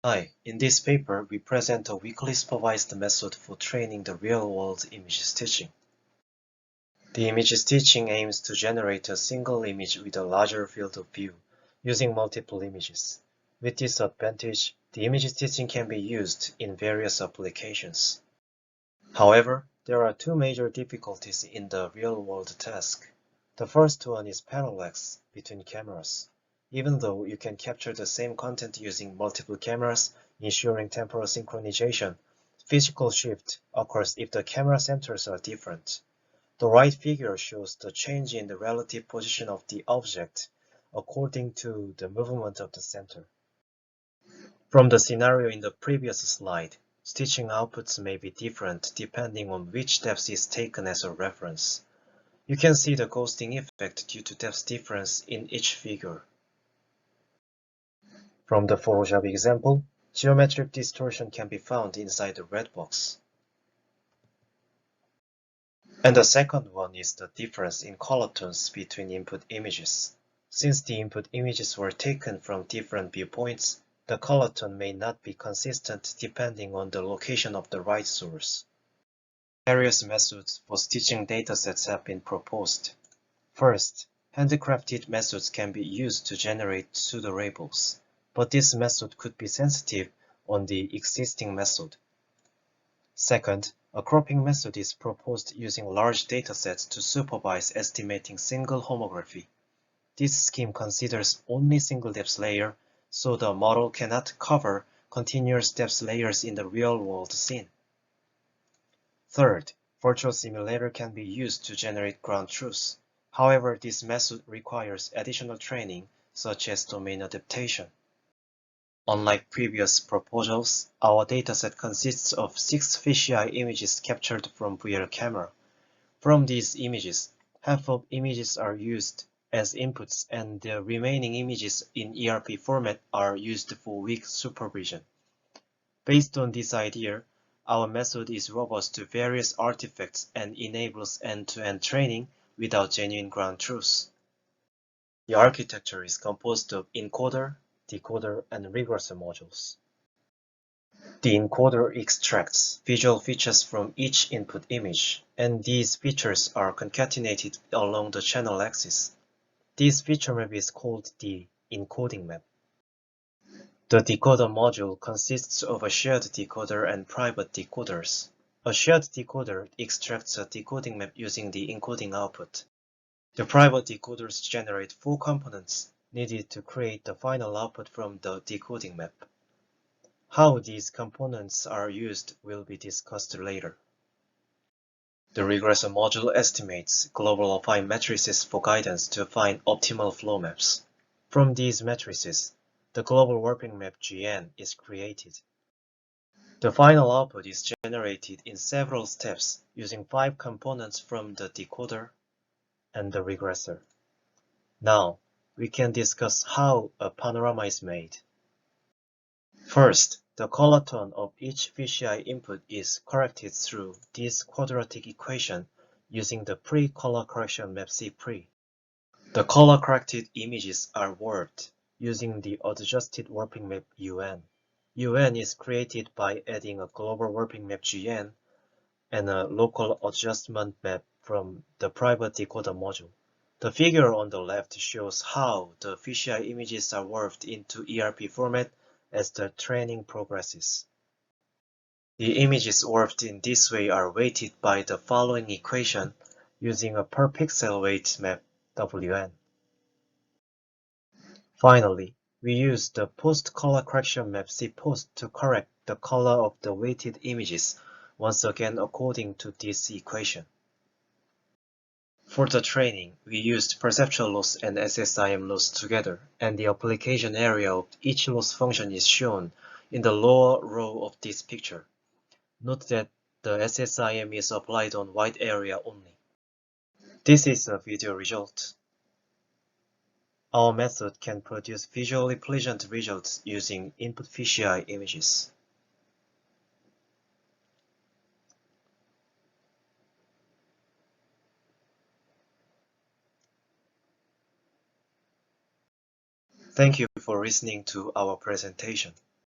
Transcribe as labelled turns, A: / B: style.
A: Hi, in this paper, we present a weakly supervised method for training the real-world image stitching. The image stitching aims to generate a single image with a larger field of view, using multiple images. With this advantage, the image stitching can be used in various applications. However, there are two major difficulties in the real-world task. The first one is parallax between cameras. Even though you can capture the same content using multiple cameras, ensuring temporal synchronization, physical shift occurs if the camera centers are different. The right figure shows the change in the relative position of the object according to the movement of the center. From the scenario in the previous slide, stitching outputs may be different depending on which depth is taken as a reference. You can see the ghosting effect due to depth difference in each figure. From the Photoshop example, geometric distortion can be found inside the red box. And the second one is the difference in color tones between input images. Since the input images were taken from different viewpoints, the color tone may not be consistent depending on the location of the right source. Various methods for stitching datasets have been proposed. First, handcrafted methods can be used to generate pseudo-labels, but this method could be sensitive on the existing method. Second, a cropping method is proposed using large datasets to supervise estimating single homography. This scheme considers only single depth layer, so the model cannot cover continuous depth layers in the real-world scene. Third, virtual simulator can be used to generate ground truths. However, this method requires additional training, such as domain adaptation. Unlike previous proposals, our dataset consists of 6 fisheye images captured from VR camera. From these images, half of images are used as inputs and the remaining images in ERP format are used for weak supervision. Based on this idea, our method is robust to various artifacts and enables end-to-end training without genuine ground truths. The architecture is composed of encoder, decoder, and regressor modules. The encoder extracts visual features from each input image, and these features are concatenated along the channel axis. This feature map is called the encoding map. The decoder module consists of a shared decoder and private decoders. A shared decoder extracts a decoding map using the encoding output. The private decoders generate 4 components needed to create the final output from the decoding map. How these components are used will be discussed later. The regressor module estimates global affine matrices for guidance to find optimal flow maps. From these matrices, the global warping map GN is created. The final output is generated in several steps using 5 components from the decoder and the regressor. Now, we can discuss how a panorama is made. First, the color tone of each fisheye input is corrected through this quadratic equation using the pre-color correction map C-pre. The color-corrected images are warped using the adjusted warping map UN. UN is created by adding a global warping map GN and a local adjustment map from the private decoder module. The figure on the left shows how the fisheye images are warped into ERP format as the training progresses. The images warped in this way are weighted by the following equation using a per pixel weight map WN. Finally, we use the post-color correction map C-post to correct the color of the weighted images, once again according to this equation. For the training, we used perceptual loss and SSIM loss together, and the application area of each loss function is shown in the lower row of this picture. Note that the SSIM is applied on white area only. This is a video result. Our method can produce visually pleasant results using input fisheye images. Thank you for listening to our presentation.